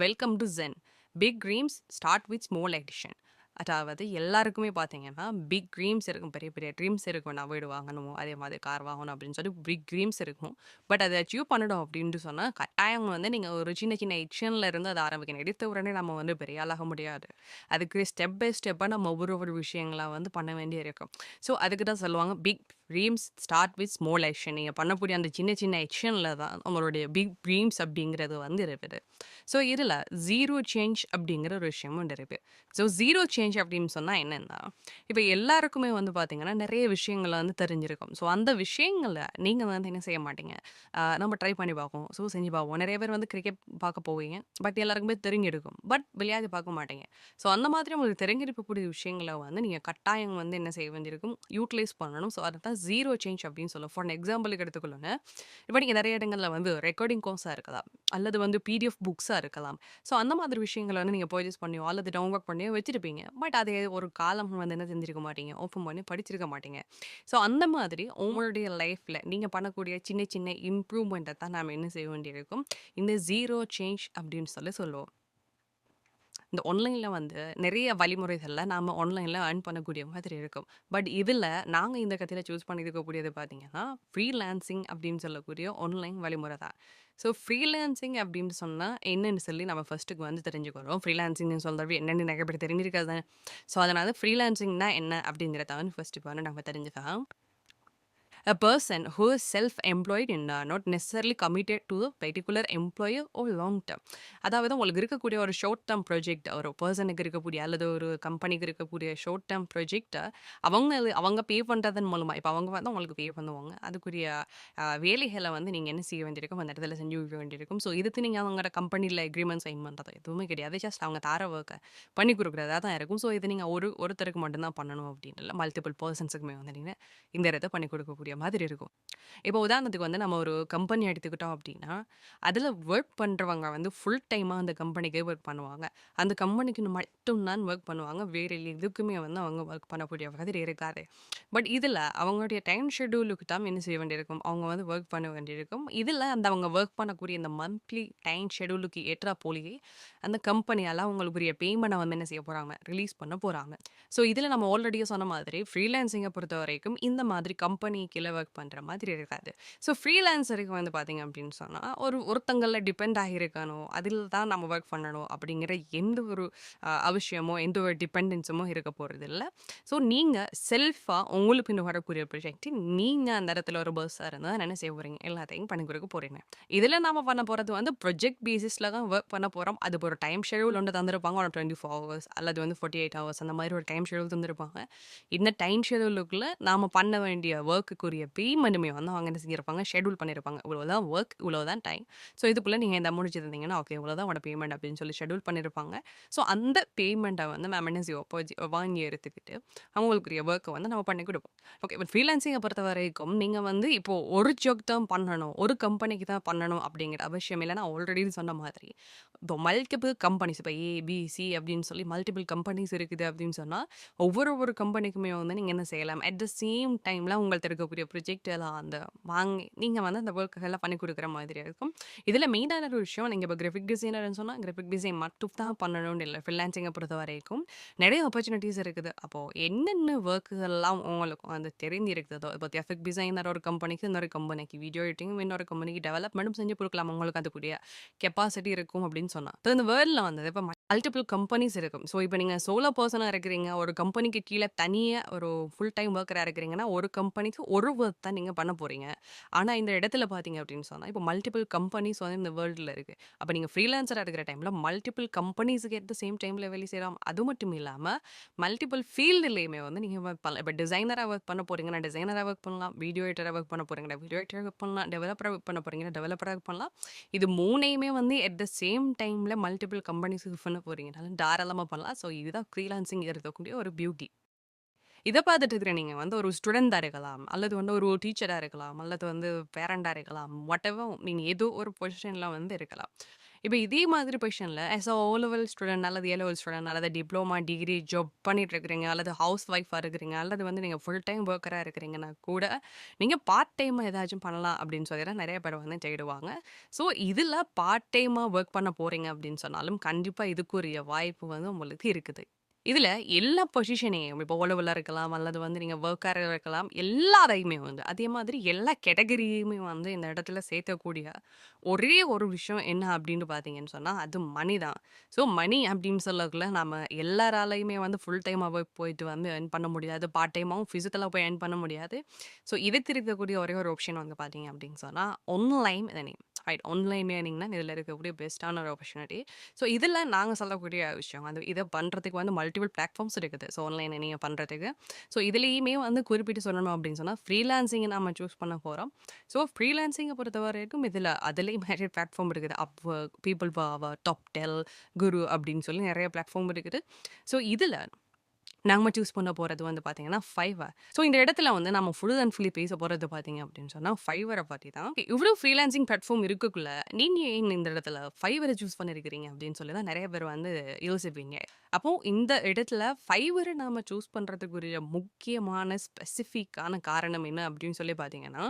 Welcome to ஜென். Big dreams start with small action. அதாவது எல்லாருக்குமே பார்த்தீங்கன்னா, பிக் ட்ரீம்ஸ் இருக்கும். பெரிய பெரிய ட்ரீம்ஸ் இருக்கும். நான் வீடு வாங்கணும், அதே மாதிரி கார் வாங்கணும் அப்படின்னு சொல்லி பிக் ட்ரீம்ஸ் இருக்கும். பட் அதை அச்சீவ் பண்ணணும் அப்படின்ட்டு சொன்னா, கட்டாயம் வந்து நீங்க ஒரு சின்ன சின்ன ஆக்ஷன்ல இருந்து அத ஆரம்பிக்கணும். எடுத்த உடனே நம்ம வந்து பெரிய ஆளாக முடியாது. அதுக்கு ஸ்டெப் பை ஸ்டெப்பா நம்ம ஒரு விஷயங்களா வந்து பண்ண வேண்டி இருக்கும். ஸோ அதுக்கு தான் சொல்லுவாங்க, big dreams start with small action. நீங்க பண்ணக்கூடிய அந்த சின்ன சின்ன ஆக்ஷன்ல தான் உங்களுடைய பிக் ட்ரீம்ஸ் அப்படிங்கிறது வந்து இருக்குது. ஸோ இதில ஜீரோ சேஞ்ச் அப்படிங்கிற ஒரு விஷயமும் இருக்கு. ஸோ ஜீரோ சேஞ்ச் அப்படின்னு சொன்னா என்னன்னா, இப்ப எல்லாருக்குமே வந்து பார்த்தீங்கன்னா, நெறைய விஷயங்கள வந்து தெரிஞ்சிருக்கும். ஸோ அந்த விஷயங்கள நீங்க வந்து என்ன செய்ய மாட்டீங்க, நம்ம ட்ரை பண்ணி பார்ப்போம். ஸோ செஞ்சு பார்ப்போம். நெறைய பேர் வந்து கிரிக்கெட் பார்க்க போவீங்க. பட் எல்லாருக்குமே தெரிஞ்சிருக்கும். பட் விளையாடி பார்க்க மாட்டீங்க. ஸோ அந்த மாதிரி உங்களுக்கு தெரிஞ்சிருக்கக்கூடிய விஷயங்கள வந்து நீங்க கட்டாயம் வந்து என்ன செய்ய வேண்டியிருக்கும், யூட்டிலைஸ் பண்ணணும். ஸோ அதத்தான் ஜீரோ சேஞ்ச் அப்படின்னு சொல்லுவோம். ஃபார் எக்ஸாம்பிளுக்கு எடுத்துக்கொள்ளுங்க. இப்ப நீங்க நெறைய இடங்கள்ல வந்து ரெக்கார்டிங் கோர்ஸா இருக்கலாம். அல்லது வந்து பிடிஎஃப் புக்ஸா இருக்கலாம். ஸோ அந்த மாதிரி விஷயங்கள வந்து நீங்க பர்ச்சேஸ் பண்ணியோ, அல்லது டவுன்லோட் பண்ணியோ வச்சிருப்பீங்க. பட் அதை ஒரு காலம் வந்து என்ன செஞ்சிருக்க மாட்டீங்க, ஓப்பன் பண்ணி படிச்சிருக்க மாட்டீங்க. ஸோ அந்த மாதிரி உங்களுடைய லைஃப்ல நீங்க பண்ணக்கூடிய சின்ன சின்ன இம்ப்ரூவ்மெண்ட்ட தான் நாம என்ன செய்ய வேண்டியிருக்கும், இந்த ஜீரோ சேஞ்ச் அப்படின்னு சொல்லி சொல்லுவோம். இந்த ஆன்லைன்ல வந்து நிறைய வழிமுறைகள்ல நாம ஆன்லைன்ல ஏர்ன் பண்ணக்கூடிய மாதிரி இருக்கும். பட் இதுல நாங்க இந்த கதையில சூஸ் பண்ணியிருக்கக்கூடியது பார்த்தீங்கன்னா, ஃப்ரீலான்சிங் அப்படின்னு சொல்லக்கூடிய ஆன்லைன் வழிமுறை தான். ஸோ ஃப்ரீலான்சிங் அப்படின்னு சொன்னா என்னன்னு சொல்லி நம்ம ஃபர்ஸ்ட்டுக்கு வந்து தெரிஞ்சுக்கிறோம். ஃப்ரீலான்சிங்ன்னு சொல்றது என்னன்னு நிறைய பேர் தெரிஞ்சிருக்காது தானே. ஸோ அதனால ஃப்ரீலான்சிங்னா என்ன அப்படிங்கிறத வந்து ஃபர்ஸ்ட் இப்போ வந்து நம்ம தெரிஞ்சுக்கலாம். A person who is self-employed and not necessarily committed to a particular employer or long term. அதாவது உங்களுக்கு இருக்கக்கூடிய ஒரு ஷார்ட் டேர்ம் ப்ராஜெக்ட், ஒரு பர்சனுக்கு இருக்கக்கூடிய அல்லது ஒரு கம்பெனிக்கு இருக்கக்கூடிய ஷார்ட் டேர்ம் ப்ராஜெக்ட்டை அவங்க பே பண்ணுறதன் மூலமா இப்போ அவங்க வந்து உங்களுக்கு பே பண்ணுவாங்க. அதுக்குரிய வேலைகளை வந்து நீங்கள் என்ன செய்ய வேண்டியிருக்கும், அந்த இடத்துல செஞ்சு வைக்க வேண்டியிருக்கும். ஸோ இதுக்கு நீங்கள் அவங்களோட கம்பெனியில் எக்ரிமெண்ட் சைன் பண்ணுறது எதுவுமே கிடையாது. ஜஸ்ட் அவங்க தார ஒர்க்கை பண்ணி கொடுக்குறதா தான் இருக்கும். ஸோ இது நீங்கள் ஒருத்தருக்கு மட்டும்தான் பண்ணணும் அப்படின்னு இல்லை, மல்டிபிள் பர்சன்ஸுக்குமே வந்து நீங்கள் இந்த இடத்த பண்ணி கொடுக்கக்கூடிய மாதிரி இருக்கும். இப்போ உதாரணத்துக்கு வந்து நம்ம ஒரு கம்பெனி எடுத்துக்கிட்டோம் அப்படின்னா, அதில வொர்க் பண்றவங்க வந்து ஃபுல் டைமா அந்த கம்பெனிக்கே வொர்க் பண்ணுவாங்க. அந்த கம்பெனிக்கு மட்டும் தான் வொர்க் பண்ணுவாங்க. வேற எதுக்குமே வந்து அவங்க வொர்க் பண்ணக்கூடிய மாதிரி இருக்காது. பட் இதில அவங்களுடைய டைம் ஷெட்யூலுக்கு தான் என்ன செய்ய வேண்டியிருக்கும், அவங்க வந்து வொர்க் பண்ண வேண்டியிருக்கும். இதில அந்த அவங்க வொர்க் பண்ணக்கூடிய இந்த மந்த்லி டைம் ஷெட்யூலுக்கு ஏற்றா போலயே அந்த கம்பெனியால அவங்களுக்குரிய பேமெண்ட்ட வந்து என்ன செய்ய போறாங்க, ரிலீஸ் பண்ண போறாங்க. ஸோ இதில நம்ம ஆல்ரெடியே சொன்ன மாதிரி ஃப்ரீலான்சிங்க பொறுத்தவரைக்கும் இந்த மாதிரி கம்பெனி கீழ வொர்க் பண்ற மாதிரி இருக்காது. ஸோ ஃப்ரீலான்சருக்கு வந்து பார்த்தீங்க அப்படின்னு சொன்னா, ஒருத்தங்கள்ல டிபெண்ட் ஆகியிருக்கணும். அதில தான் நம்ம வொர்க் பண்ணணும் அப்படிங்கிற எந்த ஒரு அவசியமோ, எந்த ஒரு டிபெண்டன்ஸுமோ இருக்க போறதில்ல. ஸோ நீங்க செல்ஃபா உங்களுக்குன்னு வரக்கூடிய ப்ராஜெக்ட் நீங்க அந்த இடத்துல ஒரு பாஸா இருந்தா என்ன செய்ய போறீங்க? எல்லாத்தையும் பண்ணி கொடுக்க போறீங்க. இதில நாம பண்ண போறது வந்து ப்ராஜெக்ட் பேசிஸ்ல தான் வொர்க் பண்ண போறோம். அது ஒரு டைம் ஷெட்யூல் ஒண்ணு தந்திருப்பாங்க. ஒரு 24 ஹவர்ஸ் அல்லது வந்து 48 ஹவர்ஸ் அந்த மாதிரி ஒரு டைம் ஷெட்யூல் தந்திருப்பாங்க. இந்த டைம் ஷெட்யூலுக்குள்ள நாம பண்ண வேண்டிய வொர்க்குக்குரிய பேமெண்ட்டுமே வந்து அவங்க என்ன செஞ்சிருப்பாங்க, ஷெட்யூல் பண்ணியிருப்பாங்க. இவ்வளவுதான் வொர்க், இவ்வளவுதான் டைம். ஸோ இதுக்குள்ள நீங்க இந்த முடிச்சிருந்தீங்கன்னா, ஓகே இவ்வளவுதான் உங்களோட பேமெண்ட் அப்படின்னு சொல்லி ஷெட்யூல் பண்ணியிருப்பாங்க. ஸோ அந்த பேமெண்ட்ட வந்து மேம் என்ன செய்வோம், வாங்கி எடுத்துக்கிட்டு அவங்களுக்குரிய வொர்க்க வந்து நம்ம பண்ணி குடுப்போம். ஓகே. பட் ஃப்ரீலான்சிங்க பொறுத்தவரைக்கும் நீங்க வந்து இப்போ ஒரு ஜாப் தான் பண்ணணும், ஒரு கம்பெனிக்கு தான் பண்ணணும் அப்படிங்கிற அவசியம் இல்ல. நான் ஆல்ரெடி சொன்ன மாதிரி இப்போ மல்டிபிள் கம்பெனிஸ் இப்போ ஏ, பி, சி அப்படின்னு சொல்லி மல்டிபிள் கம்பெனிஸ் இருக்குது அப்படின்னு சொன்னா, ஒரு கம்பெனிக்குமே வந்து நீங்க என்ன செய்யலாம், அட் த சேம் டைம்ல உங்கள்ட்ட இருக்கக்கூடிய ப்ராஜெக்ட் எல்லாம் அந்த வாங்கி நீங்க வந்து அந்த ஒர்க்குகள பண்ணி குடுக்குற மாதிரி இருக்கும். இதுல மெயினான ஒரு விஷயம், நீங்க இப்போ கிராஃபிக் டிசைனர்ன்னு சொன்னா, கிராஃபிக் டிசைன் மட்டும் தான் பண்ணணும்னு இல்ல. ஃப்ரீலான்சிங்க பொறுத்தவரைக்கும் நெறைய ஆப்பர்ச்சுனிட்டீஸ் இருக்குது. அப்போ என்னென்ன ஒர்க்குகள்லாம் உங்களுக்கு வந்து தெரிந்திருக்குதோ, இப்போ கிராஃபிக் டிசைனர் ஒரு கம்பெனிக்கு, இன்னொரு கம்பெனிக்கு வீடியோ எடிட்டிங், இன்னொரு கம்பெனிக்கு டெவலப்மெண்ட்டும் செஞ்சு குடுக்கலாம். உங்களுக்கு அதுக்குரிய கெப்பாசிட்டி இருக்கும் அப்படின்னு சொன்னா. ஸோ இந்த வேர்ல்ட்ல வந்து இப்ப மல்டிபிள் கம்பெனிஸ் இருக்கும். ஸோ இப்ப நீங்க சோலோ பெர்சனா இருக்கிறீங்க. ஒரு கம்பெனிக்கு கீழ தனியா ஒரு ஃபுல் டைம் வொர்க்கரா இருக்கிறீங்கன்னா, ஒரு கம்பெனிக்கு ஒரு வொர்க் தான் நீங்க பண்ண போறீங்க. ஆனா இந்த இடத்துல பார்த்தீங்க அப்படின்னு சொன்னா, இப்போ மல்டிபிள் கம்பெனிஸ் வந்து இந்த வேர்ல்ட்ல இருக்கு. அப்ப நீங்க ஃப்ரீலான்சரா இருக்கிற டைம்ல மல்டிபிள் கம்பெனிஸ்க்கு அட் த சேம் டைம்ல வேலை செய்யலாம். அது மட்டும் இல்லாம மல்டிபிள் ஃபீல்டுலயுமே வந்து நீங்க வொர்க் பண்ணலாம். இப்ப டிசைனரா வொர்க் பண்ண போறீங்கன்னா, டிசைனரா வொர்க் பண்ணலாம். வீடியோ எடிட்டரா வொர்க் பண்ண போறீங்கன்னா, வீடியோ எடிட்டரா வொர்க் பண்ணலாம். டெவலப்பரா வொர்க் பண்ண போறீங்கன்னா, டெவலப்பரா வொர்க் பண்ணலாம். இது 3யுமே வந்து அட் த சேம் டைம்ல மல்டிபிள் கம்பெனிஸ்க்கு பண்ண போறீங்கனாலும் தாராளமா பண்ணலாம். ஸோ இதுதான் ஃப்ரீலான்சிங் இருக்கக்கூடிய ஒரு பியூட்டி. இத பார்த்துட்டு இருக்கிற நீங்க வந்து ஒரு ஸ்டூடெண்ட்டா இருக்கலாம், அல்லது வந்து ஒரு டீச்சரா இருக்கலாம், அல்லது வந்து பேரண்டா இருக்கலாம். வாட்டெவர் நீங்க ஏதோ ஒரு பொசிஷன்ல வந்து இருக்கலாம். இப்ப இதே மாதிரி பொசிஷன்ல as a O level student அல்லது ஏ லெவல் ஸ்டூடண்ட் அல்லது டிப்ளோமா, டிகிரி, ஜாப் பண்ணிட்டு இருக்கிறீங்க அல்லது ஹவுஸ் ஒய்ஃபா இருக்கிறீங்க அல்லது வந்து நீங்க ஃபுல் டைம் ஒர்க்கரா இருக்கிறீங்கன்னா கூட, நீங்க பார்ட் டைமா ஏதாச்சும் பண்ணலாம் அப்படின்னு சொல்லி தான் நெறைய பேர் வந்து தேடுவாங்க. ஸோ இதுல பார்ட் டைமா ஒர்க் பண்ண போறீங்க அப்படின்னு சொன்னாலும், கண்டிப்பா இதுக்குரிய வாய்ப்பு வந்து உங்களுக்கு இருக்குது. இதுல எல்லா பொசிஷனையும் இப்போ ஓ-லெவலா இருக்கலாம், அல்லது வந்து நீங்க ஒர்க்கரா இருக்கலாம். எல்லாரையுமே வந்து அதே மாதிரி எல்லா கேட்டகரியுமே வந்து இந்த இடத்துல சேர்க்கக்கூடிய ஒரே ஒரு விஷயம் என்ன அப்படின்னு பார்த்தீங்கன்னு சொன்னா, அது மணி தான். ஸோ மணி அப்படின்னு சொல்லக்குள்ள நம்ம எல்லாராலயுமே வந்து ஃபுல் டைமா ஒர்க் போயிட்டு வந்து எர்ன் பண்ண முடியாது. பார்ட் டைமாவும் பிசிக்கலா போய் எர்ன் பண்ண முடியாது. ஸோ இத இருக்கக்கூடிய ஒரே ஒரு ஆப்ஷன் வந்து பார்த்தீங்க அப்படின்னு சொன்னா, online earning. Right. Online earning தான் இதுல இருக்கக்கூடிய பெஸ்ட்டான ஒரு ஆப்பர்ச்சுனிட்டி. ஸோ இதில நாங்க சொல்லக்கூடிய விஷயம் வந்து இத பண்றதுக்கு வந்து மல்டிபிள் பிளாட்ஃபார்ம்ஸ் இருக்குது. ஸோ ஆன்லைன் ஏர்னிங்க பண்றதுக்கு. ஸோ இதுலயுமே வந்து குறிப்பிட்டு சொல்லணும் அப்படின்னு சொன்னா, ஃப்ரீலான்சிங் நம்ம சூஸ் பண்ண போறோம். ஸோ ஃப்ரீலான்சிங்க பொறுத்தவரைக்கும் இதுல அதிலேயும் நிறைய பிளாட்ஃபார்ம் இருக்குது. அப்வொர்க், பீப்பிள் பவர், டாப்டெல், குரு அப்படின்னு சொல்லி நிறைய பிளாட்ஃபார்ம் இருக்குது. ஸோ இதுல நாம சூஸ் பண்ண போறது வந்து பார்த்தீங்கன்னா, ஃபைவர். ஸோ இந்த இடத்துல வந்து நம்ம ஃபுல் அண்ட் ஃபுல்லி பேச போறது பார்த்தீங்க அப்படின்னு சொன்னா, ஃபைவர பத்தி தான். இவ்ளோ ஃப்ரீலான்சிங் பிளாட்ஃபார்ம் இருக்கக்குள்ள, நீங்க ஏன் இந்த இடத்துல ஃபைவர சூஸ் பண்ணியிருக்கிறீங்க அப்படின்னு சொல்லி தான் நெறைய பேர் வந்து யோசிப்பீங்க. அப்போ இந்த இடத்துல ஃபைவர நாம சூஸ் பண்றதுக்குரிய முக்கியமான ஸ்பெசிஃபிக்கான காரணம் என்ன அப்படின்னு சொல்லி பார்த்தீங்கன்னா,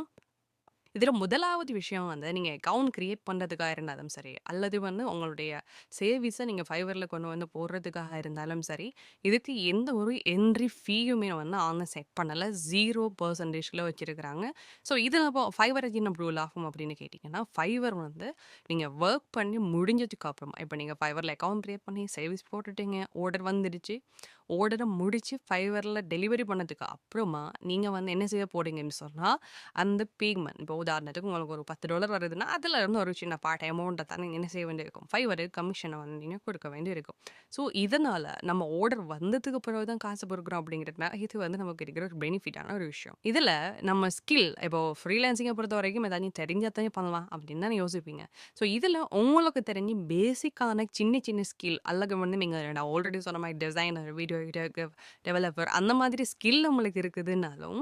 இதுல முதலாவது விஷயம் வந்து நீங்க அக்கவுண்ட் கிரியேட் பண்றதுக்காக இருந்தாலும் சரி, அல்லது வந்து உங்களுடைய சேவிங்ஸ நீங்க ஃபைவர்ல கொண்டு வந்து போடுறதுக்காக இருந்தாலும் சரி, இதுக்கு எந்த ஒரு என்ட்ரி ஃபீயுமே வந்து ஆன்ல செட் பண்ணல. 0%ல வச்சிருக்கிறாங்க. ஸோ இது அப்போ ஃபைவர் என்ன ரூல் ஆகும் அப்படின்னு கேட்டீங்கன்னா, ஃபைவர் வந்து நீங்க வொர்க் பண்ணி முடிஞ்சதுக்கு அப்புறமா, இப்ப நீங்க ஃபைவர்ல அக்கவுண்ட் கிரியேட் பண்ணி சேவிங்ஸ் போட்டுட்டீங்க, ஆர்டர் வந்துடுச்சு. ஆர்டர முடிச்சு ஃபைவர்ல டெலிவரி பண்ணதுக்கு அப்புறமா, நீங்க வந்து என்ன செய்ய போறீங்கன்னு சொன்னா, அந்த பேமெண்ட் இப்போ உதாரணத்துக்கு உங்களுக்கு ஒரு $10 வருதுன்னா, அதுல இருந்து ஒரு சின்ன பார்ட் அமௌண்ட்ட தான் நீங்க என்ன செய்ய வேண்டியிருக்கும். ஃபைவரு கமிஷன வந்து நீங்க கொடுக்க வேண்டியிருக்கும். ஸோ இதனால நம்ம ஆர்டர் வந்ததுக்கு பிறகு தான் காசு குடுக்குறோம் அப்படிங்கிறதுனால, இது வந்து நமக்கு இருக்கிற ஒரு பெனிஃபிட்டான ஒரு விஷயம். இதுல நம்ம ஸ்கில் இப்போ ஃப்ரீலான்சிங்க பொறுத்தவரைக்கும் ஏதாச்சும் தெரிஞ்சா தானே பண்ணலாம் அப்படின்னு தானே யோசிப்பீங்க. ஸோ இதுல உங்களுக்கு தெரிஞ்ச பேசிக்கான சின்ன சின்ன ஸ்கில் அல்லது வந்து நீங்க நான் ஆல்ரெடி சொன்ன மாரி டிசைனர், வீடியோ எடிட்டர், டெவலப்பர் அந்த மாதிரி ஸ்கில் உங்களுக்கு இருக்குதுன்னாலும்,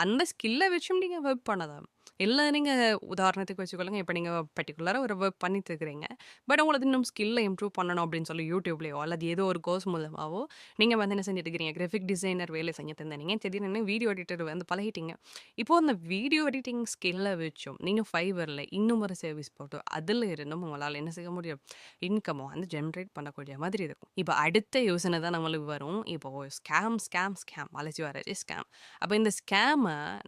அந்த ஸ்கில்ல வச்சும் நீங்க ஒர்க் பண்ணலாம். இல்ல நீங்க உதாரணத்துக்கு வச்சுக்கொள்ளுங்க, இப்ப நீங்க பர்ட்டிகுலரா ஒரு ஒர்க் பண்ணிட்டு இருக்கிறீங்க. பட் உங்களுக்கு இன்னும் ஸ்கில்ல இம்ப்ரூவ் பண்ணணும் அப்படின்னு சொல்லி YouTubeலயோ அல்லது ஏதோ ஒரு கோர்ஸ் மூலமாவோ நீங்க வந்து என்ன செஞ்சுட்டு இருக்கிறீங்க, கிராஃபிக் டிசைனர் வேலை செஞ்சுட்டு இருந்தீங்க. திடீர்னு வீடியோ எடிட்டர் வந்து பழகிட்டீங்க. இப்போ அந்த வீடியோ எடிட்டிங் ஸ்கில்ல வச்சும் நீங்க Fiverrல இன்னும் ஒரு சர்வீஸ் போட்டு அதில இருந்தும் உங்களால என்ன செய்ய முடியும்? இன்கம்ம வந்து ஜெனரேட் பண்ணக்கூடிய மாதிரி இருக்கும். இப்ப அடுத்த யோசனை தான் நம்மளுக்கு வரும். இப்போ ஸ்கேம் அழைச்சு வர்றது ஸ்கேம். அப்ப இந்த ஸ்கேம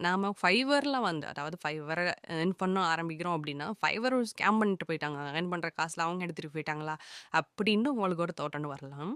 நாம Fiverrல வந்து அதாவது Fiverr ஏர்ன் பண்ண ஆரம்பிக்கிறோம் அப்படின்னா, Fiverr ஒரு ஸ்கேம் பண்ணிட்டு போயிட்டாங்க. ஏர்ன் பண்ற காசுல அவங்க எடுத்துட்டு போயிட்டாங்களா? அப்படின்னு உங்களுக்கு ஒரு தாட் வரலாம்.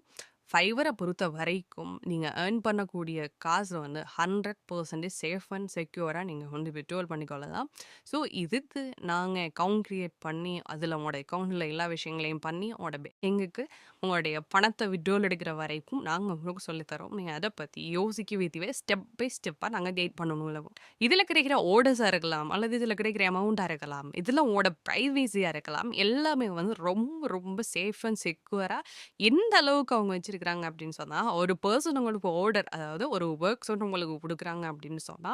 Fiverr பொறுத்த வரைக்கும் நீங்க ஏர்ன் பண்ணக்கூடிய காசு வந்து 100% சேஃப் அண்ட் செக்யூரா நீங்க வந்து வித்ட்ராவல் பண்ணிக்கொள்ளலாம். ஸோ இதுக்கு நாங்க அக்கவுண்ட் கிரியேட் பண்ணி, அதில உங்களோட அக்கவுண்ட்ல எல்லா விஷயங்களையும் பண்ணி, உங்களோட எங்களுக்கு உங்களுடைய பணத்த வித்ட்ராவல் எடுக்கிற வரைக்கும் நாங்க உங்களுக்கு சொல்லி தரோம். நீங்க அத பத்தி யோசிக்கவே தேவை. ஸ்டெப் பை ஸ்டெப்பா நாங்க கைட் பண்ணணும்ல. இதில கிடைக்கிற ஆர்டர்ஸா இருக்கலாம், அல்லது இதில கிடைக்கிற அமௌண்ட்டா இருக்கலாம், இதில உங்களோட பிரைவசியா இருக்கலாம். எல்லாமே வந்து ரொம்ப ரொம்ப சேஃப் அண்ட் செக்யூரா எந்த அளவுக்கு அவங்க வச்சிருக்கிறாங்க அப்படின்னு சொன்னா, ஒரு பெர்சன் உங்களுக்கு ஆர்டர் அதாவது ஒரு ஒர்க்ஸ் வந்து உங்களுக்கு குடுக்குறாங்க அப்படின்னு சொன்னா,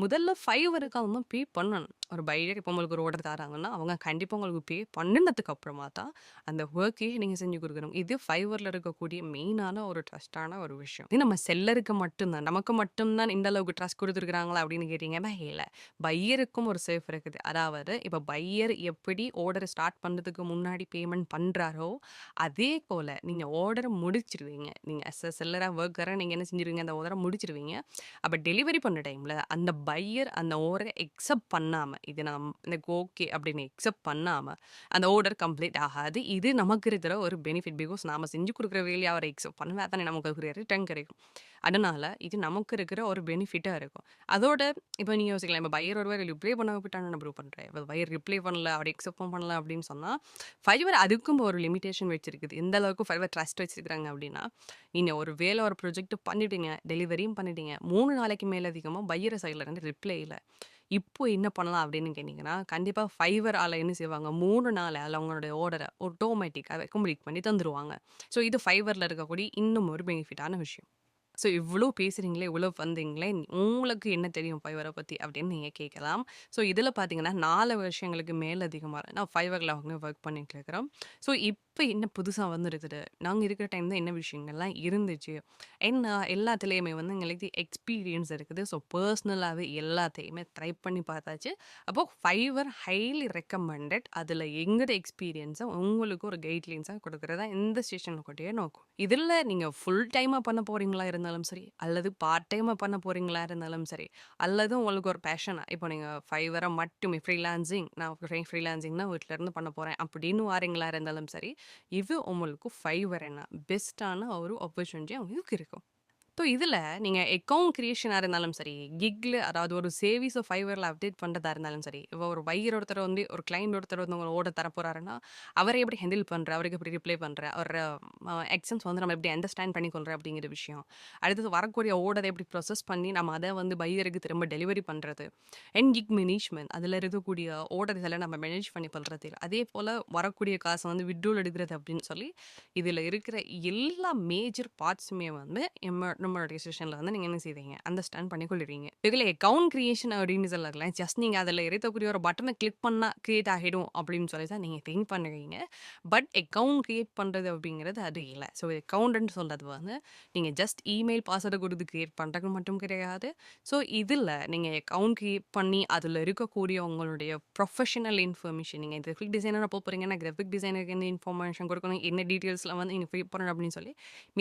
முதல்ல Fiverrக்கு அவங்க பே பண்ணணும். ஒரு பையர் இப்போ உங்களுக்கு ஒரு ஆர்டர் தராங்கன்னா, அவங்க கண்டிப்பா உங்களுக்கு பே பண்ணுனதுக்கு அப்புறமா தான் அந்த ஒர்க்கையே நீங்க செஞ்சு குடுக்கணும். இது Fiverrல இருக்கக்கூடிய மெயினான ஒரு ட்ரஸ்ட்டான ஒரு விஷயம். இது நம்ம செல்லருக்கு மட்டும் தான். நமக்கு மட்டும் தான் இந்த அளவுக்கு ட்ரஸ்ட் குடுத்துருக்காங்களா அப்படின்னு கேட்டீங்கன்னா, இல்ல. பையருக்கும் ஒரு சேஃப் இருக்குது. அதாவது இப்ப பையர் எப்படி ஆர்டர் ஸ்டார்ட் பண்றதுக்கு முன்னாடி பேமெண்ட் பண்றாரோ, அதே போல நீங்க ஆர்டர முடிச்சிருவீங்க. நீங்க அஸ் அ செல்லரா, வொர்க்கரா நீங்க என்ன செஞ்சுருவீங்க, அந்த ஆர்டர முடிச்சிருவீங்க. அப்ப டெலிவரி பண்ண டைம்ல அந்த பையர் அந்த ஆர்டர அக்செப்ட் பண்ணாம, இது எனக்கு ஓகே அப்படின்னு அக்செப்ட் பண்ணாம, அந்த ஆர்டர் கம்ப்ளீட் ஆகாது. இது நமக்கு இருக்கிற ஒரு பெனிஃபிட். பிகாஸ் நாம செஞ்சு குடுக்குற வேலைய அவர் அக்செப்ட் பண்ணா தானே நமக்கு அதுக்குரிய ரிட்டர்ன் கிடைக்கும். அதனால இது நமக்கு இருக்கிற ஒரு பெனிஃபிட்டா இருக்கும். அதோட இப்ப நீங்க யோசிக்கலாம், இப்ப பையர் ஒருவேளை ரிப்ளை பண்ணாம போயிட்டான்னு என்ன ப்ரூவ் பண்றேன்? இப்ப பையர் ரிப்ளை பண்ணல, அவர் அக்செப்டும் பண்ணல அப்படின்னு சொன்னா, Fiverr அதுக்கும் ஒரு லிமிட்டேஷன் வச்சிருக்குது. எந்த அளவுக்கு Fiverr ட்ரஸ்ட் வச்சிருக்காங்க அப்படின்னா, நீங்க ஒரு வேலை ஒரு ப்ராஜெக்ட் பண்ணிட்டீங்க, டெலிவரியும் பண்ணிட்டீங்க. 3 நாளைக்கு மேலதிகமா பையர் சைட்ல இருந்து ரிப்ளை இல்ல. இப்போ என்ன பண்ணலாம் அப்படின்னு கேட்டீங்கன்னா, கண்டிப்பா Fiverr ஆல என்ன செய்வாங்க, 3 நாளால அவங்களுடைய ஆர்டர ஆட்டோமேட்டிக்கா கம்ப்ளீட் பண்ணி தந்துருவாங்க. ஸோ இது Fiverrல இருக்கக்கூடிய இன்னும் ஒரு பெனிஃபிட்டான விஷயம். ஸோ இவ்வளோ பேசுறீங்களே, இவ்வளோ வந்தீங்களே, உங்களுக்கு என்ன தெரியும் ஃபைவர பத்தி? அப்படின்னு நீங்க கேட்கலாம். ஸோ இதில பார்த்தீங்கன்னா, 4 வருஷங்களுக்கு மேலதிகமா நான் ஃபைவர்ல வந்து ஒர்க் பண்ணிட்டு இருக்கிறோம். ஸோ இப்ப என்ன புதுசா வந்திருக்குது? நாங்க இருக்கிற டைம் தான் என்ன விஷயங்கள்லாம் இருந்துச்சு? என்ன எல்லாத்துலயுமே வந்து எங்களுக்கு எக்ஸ்பீரியன்ஸ் இருக்குது. ஸோ பர்சனலாவே எல்லாத்தையுமே ட்ரை பண்ணி பார்த்தாச்சு. அப்போ ஃபைவர் ஹைலி ரெக்கமெண்டட். அதில எங்களோட எக்ஸ்பீரியன்ஸ உங்களுக்கு ஒரு கைட்லைன்ஸா குடுக்குறது தான் இந்த செஷனுடைய நோக்கம். இதில நீங்க ஃபுல் டைமா பண்ண போறீங்களா இருந்தாலும் சரி, அல்லது பார்ட் டைமா பண்ண போறீங்களா இருந்தாலும் சரி, அல்லது உங்களுக்கு ஒரு பேஷனா இப்போ நீங்க ஃபைவர மட்டுமே ஃப்ரீலான்சிங் நான் ஃப்ரீலான்சிங்னா வீட்ல இருந்து பண்ண போறேன் அப்படின்னு வாரீங்களா இருந்தாலும் சரி, இது உங்களுக்கு ஃபைவர் என்ன பெஸ்ட்டான ஒரு ஆப்பர்ச்சுனிட்டி உங்களுக்கு இருக்கும். ஸோ இதில நீங்க அக்கவுண்ட் கிரியேஷனா இருந்தாலும் சரி, கிக்ல அதாவது ஒரு சேவிங்ஸ ஃபைவர்ல அப்டேட் பண்றதா இருந்தாலும் சரி, இப்போ ஒரு பையர் ஒருத்தர் வந்து ஒரு கிளையண்ட் ஒருத்தர் வந்து உங்கள ஆர்டர் தரப்போறாருன்னா, அவர எப்படி ஹேண்டில் பண்ற? அவருக்கு எப்படி ரிப்ளை பண்ற? அவர எக்ஷன்ஸ் வந்து நம்ம எப்படி அண்டர்ஸ்டாண்ட் பண்ணிக்கொள்ற அப்படிங்கிற விஷயம். அடுத்தது வரக்கூடிய ஆர்டர எப்படி ப்ராசஸ் பண்ணி நம்ம அத வந்து பையருக்கு திரும்ப டெலிவரி பண்றது. அண்ட் கிக் மேனேஜ்மென்ட் அதில இருக்கக்கூடிய ஆர்டர்ஸ நம்ம மேனேஜ் பண்ணி கொள்றது. அதே போல வரக்கூடிய காச வந்து வித்ட்ரால் எடுக்கிறது அப்படின்னு சொல்லி, இதில இருக்கிற எல்லா மேஜர் பார்ட்ஸுமே வந்து நம்மளுடைய செஷன்ல வந்து நீங்க என்ன செய்வீங்க? அண்டர்ஸ்டாண்ட் பண்ணி கொள்ளுவீங்க. இதில அக்கவுண்ட் கிரியேஷன் அப்படின்னு சொல்லல. ஜஸ்ட் நீங்க அதில இருக்கக்கூடிய ஒரு பட்டன கிளிக் பண்ணா கிரியேட் ஆகிடும் அப்படின்னு சொல்லி தான் நீங்க திங்க் பண்ணுவீங்க. பட் அக்கவுண்ட் கிரியேட் பண்றது அப்படிங்கிறது அது இல்ல. ஸோ அக்கவுண்டன்ட் சொல்றது வந்து நீங்க ஜஸ்ட் இமெயில் பாஸ்வேர்ட குடுத்து கிரியேட் பண்றது மட்டும் கிடையாது. ஸோ இதில நீங்க அக்கவுண்ட் கிரியேட் பண்ணி அதில இருக்கக்கூடிய உங்களுடைய ப்ரொஃபஷனல் இன்ஃபர்மேஷன் நீங்க கிராஃபிக் டிசைனரா போறீங்கன்னா, கிராஃபிக் டிசைனருக்கு என்ன இன்ஃபர்மேஷன் குடுக்கணும், என்ன டீட்டெயில்ஸ்லாம் வந்து நீங்க ஃபில் பண்ணணும் அப்படின்னு சொல்லி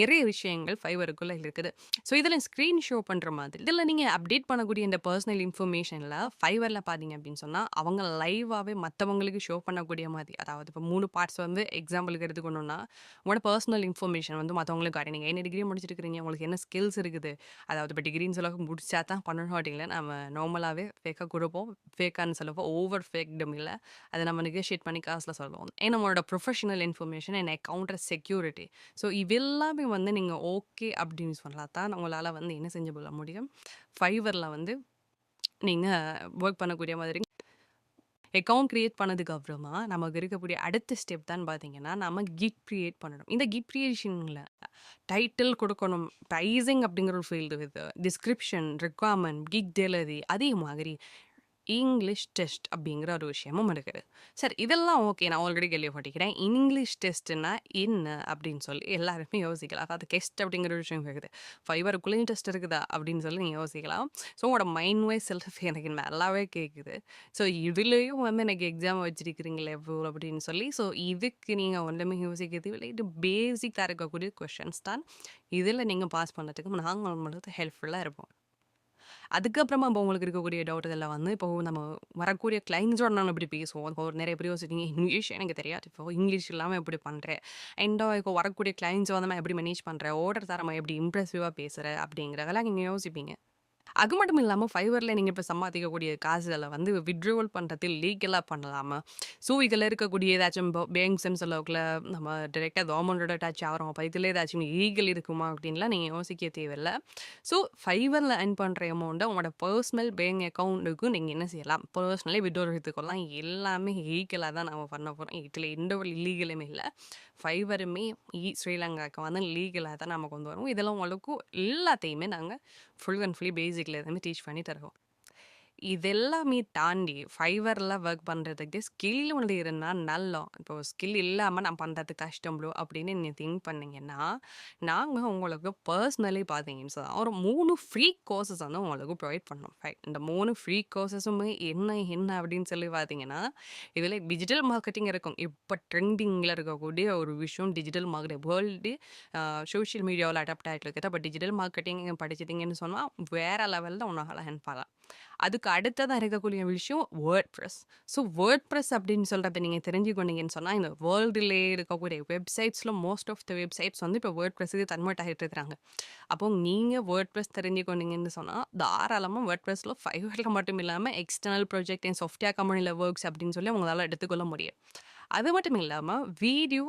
நிறைய விஷயங்கள் ஃபைவருக்குள்ள இருக்குது. ஸோ இதில ஸ்க்ரீன் ஷோ பண்ற மாதிரி. இதில நீங்க அப்டேட் பண்ணக்கூடிய இந்த பர்சனல் இன்ஃபர்மேஷன்ல ஃபைவர்ல பார்த்தீங்க அப்படின்னு சொன்னா, அவங்க லைவாவே மத்தவங்களுக்கு ஷோ பண்ணக்கூடிய மாதிரி. அதாவது இப்போ 3 பார்ட்ஸ் வந்து எக்ஸாம்பிளுக்கு எடுத்துக்கணும்னா, உங்களோட பர்சனல் இன்ஃபர்மேஷன் வந்து மத்தவங்களுக்கு காட்டுங்க. நீங்க என்ன டிகிரி முடிச்சிருக்கிறீங்க? உங்களுக்கு என்ன ஸ்கில்ஸ் இருக்குது? அதாவது இப்போ டிகிரின்னு சொல்ல முடிச்சா தான் பண்ணணும் அப்படிங்கள நம்ம நார்மலாவே ஃபேக்கா குடுப்போம். ஃபேக்கான்னு சொல்லப்போ ஓவர் ஃபேக்டும் இல்ல. அத நம்ம நெகோஷியேட் பண்ணி காசுல சொல்லுவோம். ஏன்னா நம்மளோட professional information and அக்கவுண்டர் security. So இதெல்லாமே வந்து நீங்க ஓகே அப்படின்னு சொன்னா தான் உங்களால வந்து என்ன செஞ்சு கொள்ள முடியும்? ஃபைவர்ல வந்து நீங்க வொர்க் பண்ணக்கூடிய மாதிரி. அக்கவுண்ட் கிரியேட் பண்ணதுக்கு அப்புறமா நமக்கு இருக்கக்கூடிய அடுத்த ஸ்டெப் தான் பார்த்தீங்கன்னா, நம்ம கிட் கிரியேட் பண்ணணும். இந்த கிட் கிரியேஷன்ல டைட்டில் குடுக்கணும். பிரைசிங் அப்படிங்கிற ஒரு ஃபீல்டு இது. டிஸ்கிரிப்ஷன், ரிக்வயர்மென்ட், கிக் டெலிவரி அதே மாதிரி இங்கிலீஷ் டெஸ்ட் அப்படிங்கிற ஒரு விஷயமும் இருக்குது. சரி இதெல்லாம் ஓகே. நான் ஆல்ரெடி கேள்விப்பட்டிருக்கிறேன். இங்கிலீஷ் டெஸ்ட்னா என்ன அப்படின்னு சொல்லி எல்லாருமே யோசிக்கலாம். அதாவது டெஸ்ட் அப்படிங்கிற ஒரு விஷயம் இருக்குது. ஃபைவருக்குள்ளேயும் டெஸ்ட் இருக்குதா அப்படின்னு சொல்லி நீங்க யோசிக்கலாம். ஸோ உங்களோட மைண்ட் வைஸ் செல்ஃப் எனக்கு நல்லாவே கேட்குது. ஸோ இதுலயும் வந்து எனக்கு எக்ஸாம் வச்சிருக்கிறீங்களே எவ்வளோ அப்படின்னு சொல்லி, ஸோ இதுக்கு நீங்க ஒண்ணுமே யோசிக்க தேவையில்ல. இது பேசிக்கா இருக்கக்கூடிய கொஸ்டின்ஸ் தான். இதில நீங்க பாஸ் பண்ணதுக்கு நாங்க உங்களுக்கு ஹெல்ப்ஃபுல்லா இருப்போம். அதுக்கப்புறமா இப்போ உங்களுக்கு இருக்கக்கூடிய டவுட் இதெல்லாம் வந்து இப்போ நம்ம வரக்கூடிய கிளைண்ட்ஸோட நம்ம எப்படி பேசுவோம். இப்போ நிறைய பேர் யோசிச்சிங்க இங்கிலீஷ் எனக்கு தெரியாது. இப்போ இங்கிலீஷ் இல்லாம எப்படி பண்றேன்? அண்ட் இப்போ வரக்கூடிய கிளைண்ட்ஸ் வந்து நம்ம எப்படி மேனேஜ் பண்றேன்? ஆர்டர் தரமா எப்படி இம்ப்ரெசிவா பேசுறேன்? அப்படிங்கிறதெல்லாம் நீங்க யோசிப்பீங்க. அது மட்டும் இல்லாம ஃபைவர்ல நீங்க இப்ப சம்பாதிக்கக்கூடிய காசுகள வந்து வித்ட்ராவல் பண்றது லீகலா பண்ணலாமா? ஸோ இதுல இருக்கக்கூடிய ஏதாச்சும் பேங்க்ஸ்ன்னு சொல்லக்குள்ள நம்ம டைரக்ட்டா கவர்மெண்டோட டச் ஆகுறோம். அப்ப இதுல ஏதாச்சும் லீகல் இருக்குமா? அப்படின்லாம் நீங்க யோசிக்க தேவையில்ல. ஸோ ஃபைவர்ல earn பண்ற அமௌண்ட்ட உங்களோட பெர்சனல் பேங்க் அக்கவுண்ட்டுக்கு நீங்க என்ன செய்யலாம்? பெர்சனலி வித்ட்ரா எடுத்துக்கலாம். எல்லாமே லீகலா தான் நாம பண்ண போறோம். இதுல எந்த ஒரு இல்லீகலுமே இல்ல. ஃபைவருமே ஸ்ரீலங்காவுக்கு வந்து லீகலா தான் நம்ம கொண்டு வரோம். இதெல்லாம் உங்களுக்கு எல்லாத்தையுமே நாங்க ஃபுல் அண்ட் ஃபுல்லி பேசிக்ல இருந்து டீச் பண்ணி தருவோம். இதெல்லாமே தாண்டி ஃபைவர்ல வொர்க் பண்றதுக்கு ஸ்கில் ஒண்ணு இருந்தா நல்லா. இப்போ ஸ்கில் இல்லாம நான் பண்றது கஷ்டம் ப்ரோ அப்படின்னு நீங்க திங்க் பண்ணீங்கன்னா, நாங்க உங்களுக்கு பர்சனலி பார்த்தீங்கன்னு சொன்னா, ஒரு 3 ஃப்ரீ கோர்சஸ் வந்து உங்களுக்கு ப்ரொவைட் பண்ணோம். இந்த 3 ஃப்ரீ கோர்சஸுமே என்ன என்ன அப்படின்னு சொல்லி பார்த்தீங்கன்னா, இதில டிஜிட்டல் மார்க்கெட்டிங் இருக்கும். இப்ப ட்ரெண்டிங்ல இருக்கக்கூடிய ஒரு விஷயம் டிஜிட்டல் மார்க்கெட்டிங். வேர்ல்டு சோஷியல் மீடியாவுல அடாப்ட் ஆயிட்டு இருக்குது. அப்ப டிஜிட்டல் மார்க்கெட்டிங் படிச்சிட்டீங்கன்னு சொன்னா, வேற லெவல்ல உங்களால ஹெல்ப் ஆகலாம். அதுக்கு அடுத்ததா இருக்கக்கூடிய விஷயம் வேர்ட்பிரஸ். ஸோ வேர்ட்பிரஸ் அப்படின்னு சொல்றத நீங்க தெரிஞ்சுக்கொண்டீங்கன்னு சொன்னா, இந்த வேர்ல்டுலயே இருக்கக்கூடிய வெப்சைட்ஸ்ல மோஸ்ட் ஆஃப் த வெப்சைட்ஸ் வந்து இப்போ வேர்ட்பிரஸ்க்கு கன்வெர்ட் ஆகிட்டு இருக்கிறாங்க. அப்போ நீங்க வேர்ட்பிரஸ் தெரிஞ்சுக்கொண்டீங்கன்னு சொன்னா, தாராளமா வேர்ட்பிரஸ்ல ஃபைவர்ல மட்டும் இல்லாம எக்ஸ்டர்னல் ப்ராஜெக்ட் அண்ட் சாஃப்ட்வேர் கம்பெனில ஒர்க்ஸ் அப்படின்னு சொல்லி உங்களால எடுத்துக்கொள்ள முடியும். அது மட்டும் இல்லாம வீடியோ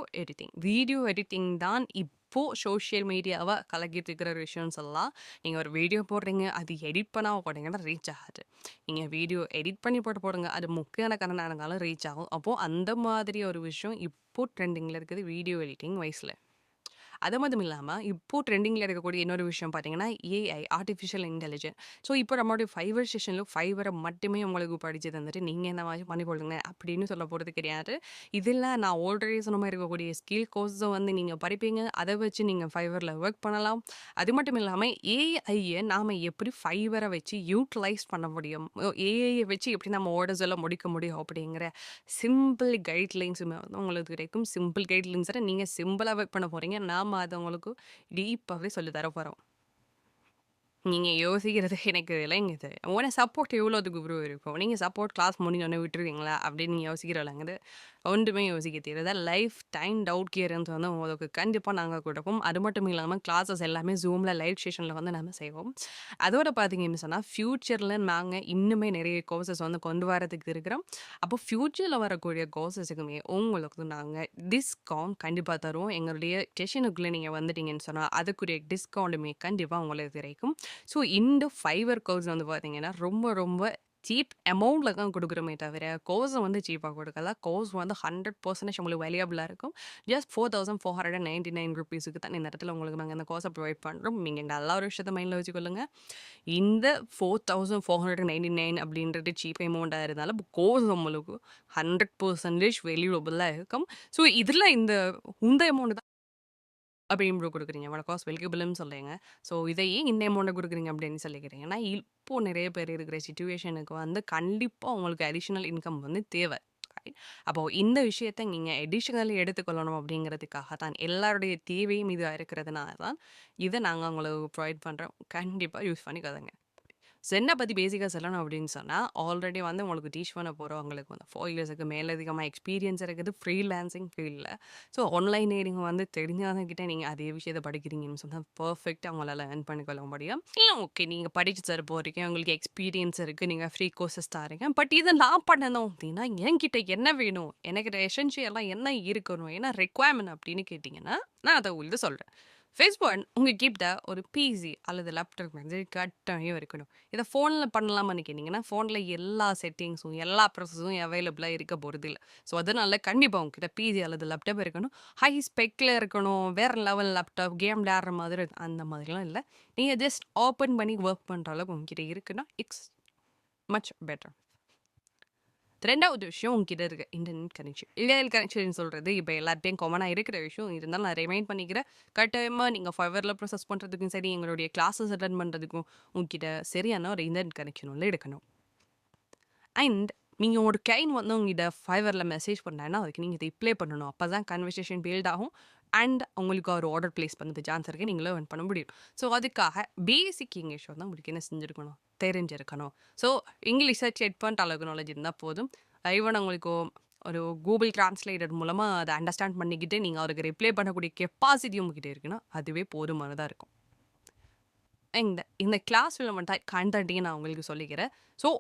எடிட்டிங் தான் இப்போ சோஷியல் மீடியாவ கலக்கிட்டு இருக்கிற விஷயம்னு சொல்லலாம். நீங்க ஒரு வீடியோ போடுறீங்க, அது எடிட் பண்ணாம போட்டீங்கன்னா ரீச் ஆகாது. நீங்க வீடியோ எடிட் பண்ணி போடுங்க. அது முக்கியமான கண்டென்ட்டா இருந்தாலும் ரீச் ஆகும். அப்போ அந்த மாதிரி ஒரு விஷயம் இப்போ ட்ரெண்டிங்ல இருக்குது வீடியோ எடிட்டிங் வைஸ்ல. அது மட்டும் இல்லாமல் இப்போ ட்ரெண்டிங்கில் இருக்கக்கூடிய இன்னொரு விஷயம் பார்த்தீங்கன்னா ஏஐ, ஆர்டிஃபிஷியல் இன்டெலிஜென்ஸ். ஸோ இப்போ நம்மளுடைய ஃபைவர் செஷனில் ஃபைவரை மட்டுமே உங்களுக்கு படித்து தந்துட்டு நீங்கள் என்ன மாதிரி பண்ணிக்கொள்ளுங்க அப்படின்னு சொல்ல போகிறது கிடையாது. இதில் நான் ஆல்ரெடி சொன்ன மாதிரி இருக்கக்கூடிய ஸ்கில் கோர்ஸை வந்து நீங்கள் படிப்பீங்க, அதை வச்சு நீங்கள் ஃபைவரில் ஒர்க் பண்ணலாம். அது மட்டும் இல்லாமல் ஏஐயை நாம் எப்படி ஃபைவரை வச்சு யூட்டிலைஸ் பண்ண முடியும், ஏஐயை வச்சு எப்படி நம்ம ஆர்டர்ஸ் எல்லாம் முடிக்க முடியும் அப்படிங்கிற சிம்பிள் கைட்லைன்ஸுமே வந்து உங்களுக்கு கிடைக்கும். சிம்பிள் கைட்லைன்ஸை நீங்கள் சிம்பிளாக ஒர்க் பண்ண போகிறீங்க, நாம் அதை உங்களுக்கு டீப்பாகவே சொல்லி தர போகிறோம். நீங்கள் யோசிக்கிறது எனக்கு இல்லைங்குது, உன சப்போர்ட் எவ்வளோதுக்கு ப்ரோ இருக்கும், நீங்கள் சப்போர்ட் கிளாஸ் முடிஞ்சோடனே விட்டுருவீங்களா அப்படின்னு நீங்கள் யோசிக்கிறவங்க ஒன்றுமே யோசிக்க தெரியாது. லைஃப் டைம் டவுட் கியர்ன்ஸ் வந்து உங்களுக்கு கண்டிப்பாக நாங்கள் கொடுப்போம். அது மட்டும் இல்லாமல் கிளாஸஸ் எல்லாமே ஜூமில் லைவ் செஷனில் வந்து நம்ம செய்வோம். அதோட பார்த்தீங்கன்னு சொன்னால் ஃப்யூச்சரில் நாங்கள் இன்னுமே நிறைய கோர்சஸ் வந்து கொண்டு வரதுக்கு இருக்கிறோம். அப்போ ஃப்யூச்சரில் வரக்கூடிய கோர்சஸுக்குமே உங்களுக்கு நாங்கள் டிஸ்கவுண்ட் கண்டிப்பாக தருவோம். எங்களுடைய செஷனுக்குள்ளே நீங்கள் வந்துட்டீங்கன்னு சொன்னால் அதுக்குரிய டிஸ்கவுண்ட்டுமே கண்டிப்பாக உங்களுக்கு கிடைக்கும். ஸோ இந்த ஃபைவர் கோர்ஸ் வந்து பார்த்தீங்கன்னா ரொம்ப ரொம்ப சீப் அமௌண்ட்டில் தான் கொடுக்குறோமே தவிர கோர்ஸை வந்து சீப்பாக கொடுக்கல. கோர்ஸ் வந்து 100% உங்களுக்கு வேல்யூபிளாக இருக்கும். ஜஸ்ட் 4499 ருபீஸுக்கு தான் இந்த இடத்துல உங்களுக்கு நாங்கள் இந்த கோர்ஸை ப்ரொவைட் பண்ணுறோம். நீங்கள் நல்லா ஒரு விஷயத்தை மைண்டில் வச்சுக்கொள்ளுங்க. இந்த 4499 அப்படின்றது சீப் அமௌண்ட்டாக இருந்தாலும் கோர்ஸ் உங்களுக்கு 100% வேல்யூபிளாக இருக்கும். ஸோ இதில் இந்த அமௌண்ட் தான் அப்படி இம்ப்ரூவ் கொடுக்குறீங்க, உங்களோட காஸ்ட் வெல்கபிள்னு சொல்லுங்க. ஸோ இதையே இந்த அமௌண்ட்டை கொடுக்குறீங்க அப்படின்னு சொல்லிக்கிறீங்கன்னா இப்போது நிறைய பேர் இருக்கிற சிச்சுவேஷனுக்கு வந்து கண்டிப்பாக உங்களுக்கு அடிஷ்னல் இன்கம் வந்து தேவை. அப்போது இந்த விஷயத்தை நீங்கள் அடிஷ்னலி எடுத்துக்கொள்ளணும் அப்படிங்கிறதுக்காக தான் எல்லாருடைய தேவையும் இதாக இருக்கிறதுனால தான் இதை நாங்கள் உங்களுக்கு ப்ரொவைட் பண்ணுறோம். கண்டிப்பாக யூஸ் பண்ணிக்காதங்க. சென்னை பற்றி பேசிக்காக சொல்லணும் அப்படின்னு சொன்னால் ஆல்ரெடி வந்து உங்களுக்கு டீச் பண்ண போகிறவங்களுக்கு வந்து 4 இயர்ஸுக்கு மேலதிகமாக எக்ஸ்பீரியன்ஸ் இருக்குது ஃப்ரீலான்சிங் ஃபீல்டில். ஸோ ஆன்லைன் நீங்கள் வந்து தெரிஞ்சவங்ககிட்ட நீங்கள் அதே விஷயத்தை படிக்கிறீங்கன்னு சொன்னால் பர்ஃபெக்டாக அவங்களால ஏர்ன் பண்ணிக்கொள்ள முடியும். இல்லை ஓகே நீங்கள் படித்து தர போகிறீங்க, உங்களுக்கு எக்ஸ்பீரியன்ஸ் இருக்குது, நீங்கள் ஃப்ரீ கோர்சஸ் தரீங்க, பட் இதை நான் பண்ணணும் அப்படின்னா என்கிட்ட என்ன வேணும், எனக்கு எசென்ஷியலாக என்ன இருக்கணும், என்ன ரெக்குவயர்மெண்ட் அப்படின்னு கேட்டிங்கன்னா நான் அதை உங்களுக்கு சொல்கிறேன். ஃபர்ஸ்ட் ஒன், உங்ககிட்ட ஒரு பிசி அல்லது லேப்டாப் வந்து கட்டாயம் இருக்கணும். இதை ஃபோனில் பண்ணலாமான்னு கேட்டிங்கன்னா ஃபோனில் எல்லா செட்டிங்ஸும் எல்லா ப்ராசஸும் அவைலபிளாக இருக்க போகிறது இல்லை. ஸோ அதனால கண்டிப்பாக உங்ககிட்ட பிசி அல்லது லேப்டாப் இருக்கணும். ஹை ஸ்பெக்கில் இருக்கணும், வேறு லெவல் லேப்டாப், கேம் விளையாடுற மாதிரி அந்த மாதிரிலாம் இல்லை. நீங்கள் ஜஸ்ட் ஓப்பன் பண்ணி ஒர்க் பண்ணுற அளவுக்கு உங்ககிட்ட இருக்குன்னா இட்ஸ் மச் பெட்டர். ரெண்டாவது விஷயம் உங்ககிட்ட இருக்க இன்டர்நெட் கனெக்ஷன். இன்டர்நெட் கனெக்ஷன் சொல்கிறது இப்போ எல்லாத்தையும் காமனாக இருக்கிற விஷயம். இருந்தாலும் நான் ரிமைண்ட் பண்ணிக்கிறேன், கட்டாயமாக நீங்கள் ஃபைவரில் ப்ரோசஸ் பண்ணுறதுக்கும் சரி, எங்களுடைய கிளாஸஸ் அட்டன் பண்ணுறதுக்கும் உங்ககிட்ட சரியான ஒரு இன்டர்நெட் கனெக்ஷன் வந்து எடுக்கணும். அண்ட் நீங்கள் ஒரு கைன் வந்து உங்ககிட்ட ஃபைவரில் மெசேஜ் பண்ணாங்கன்னா அதுக்கு நீங்கள் இதை ரிப்ளை பண்ணணும். அப்போ தான் கன்வர்சேஷன் பில்ட் ஆகும் அண்ட் உங்களுக்கு ஒரு ஆர்டர் ப்ளேஸ் பண்ணுறது சான்ஸ் இருக்குது, நீங்களும் earn பண்ண முடியும். ஸோ அதுக்காக பேசிக் இங்கிலீஷ் வந்து உங்களுக்கு என்ன செஞ்சுருக்கணும், தெரிஞ்சிருக்கணும். ஸோ இங்கிலீஷை செக் பண்ணிட்டு அளவுக்கு நாலேஜ் இருந்தால் போதும். ஈவன் உங்களுக்கு ஒரு கூகுள் டிரான்ஸ்லேட்டர் மூலமாக அதை அண்டர்ஸ்டாண்ட் பண்ணிக்கிட்டு நீங்கள் அவருக்கு ரிப்ளை பண்ணக்கூடிய கெப்பாசிட்டி உங்ககிட்ட இருக்குன்னா அதுவே போதுமானதாக இருக்கும். இந்த கிளாஸில் மட்டும் கண்டென்ட்டையும் நான் உங்களுக்கு சொல்லிக்கிறேன். ஸோ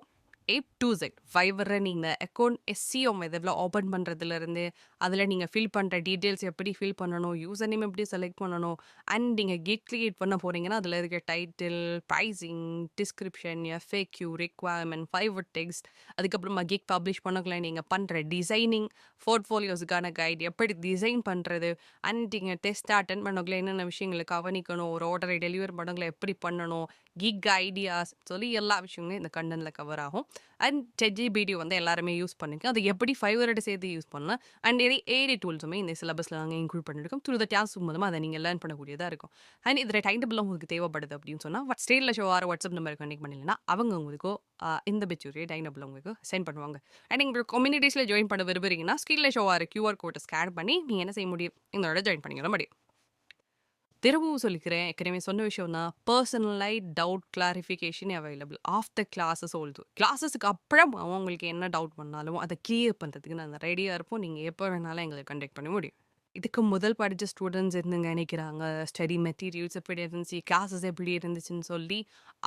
A to Z ஃபைவரை நீங்கள் அக்கௌண்ட் எஸ்சிஓ மெத்தடில் ஓப்பன் பண்ணுறதுலேருந்து அதில் நீங்கள் ஃபில் பண்ணுற டீட்டெயில்ஸ் எப்படி ஃபில் பண்ணணும், யூசர் நேம் எப்படி செலக்ட் பண்ணணும், அண்ட் நீங்கள் கிட் கிரியேட் பண்ண போகிறீங்கன்னா அதில் இருக்க title, pricing, description, FAQ, requirement, Fiverr text, அதுக்கப்புறமா கிக் பப்ளிஷ் பண்ணக்குள்ள நீங்கள் பண்ணுற டிசைனிங், போர்ட்ஃபோலியோஸுக்கான கைடு, எப்படி டிசைன் பண்ணுறது, அண்ட் நீங்கள் டெஸ்ட் அட்டன் பண்ணக்குள்ள என்னென்ன விஷயங்களை கவனிக்கணும், ஒரு ஆர்டரை டெலிவர் பண்ணக்குள்ள எப்படி பண்ணணும், கிக் ஐடியாஸ் சொல்லி எல்லா விஷயங்களும் இந்த கண்டென்ட்டில் கவர் ஆகும். அண்ட் ChatGPT வந்து எல்லாருமே யூஸ் பண்ணிக்க, அதை எப்படி ஃபைவரோட சேர்த்து யூஸ் பண்ணலாம். அண்ட் ஏஐ டூல்ஸுமே இந்த சிலபஸில் நாங்கள் இன்க்ளூட் பண்ணியிருக்கோம். த்ரூ த கிளாஸ் மூலமாக அதை நீங்கள் லேர்ன் பண்ணக்கூடியதாக இருக்கும். அண்ட் இதில் டைம் டேபிள் உங்களுக்கு தேவைப்படுது அப்படின்னு சொன்னால் ஸ்டேட்டில் ஷோ ஆறு வாட்ஸ்அப் நம்பர் கனெக்ட் பண்ணிங்கன்னா அவங்க உங்களுக்கு இந்த பெச்சுரிய டைம் டேபிள் உங்களுக்கு சென்ட் பண்ணுவாங்க. அண்ட் நீங்கள் கம்யூனிட்டிஸில் ஜாயின் பண்ண விரும்புறீங்கன்னா ஸ்கில்ல ஷோ ஆறு QR கோட்டை ஸ்கேன் பண்ணி நீங்கள் என்ன செய்ய முடியும், இதோட ஜாயின் பண்ணிக்கிற முடியும். திரும்பவும் சொல்லிக்கிறேன், ஏற்கனவே சொன்ன விஷயம் தான், personalized doubt clarification available after classes also. கிளாஸஸுக்கு அப்புறம் அவங்களுக்கு என்ன டவுட் பண்ணாலும் அதை கிளியர் பண்ணுறதுக்கு நாங்கள் ரெடியாக இருப்போம். நீங்கள் எப்போ வேணாலும் எங்களை கண்டக்ட் பண்ண முடியும். இதுக்கு முதல் படித்த ஸ்டூடெண்ட்ஸ் இருந்துங்க நினைக்கிறாங்க ஸ்டடி மெட்டீரியல்ஸ் எப்படி இருந்துச்சு, கிளாஸஸ் எப்படி இருந்துச்சுன்னு சொல்லி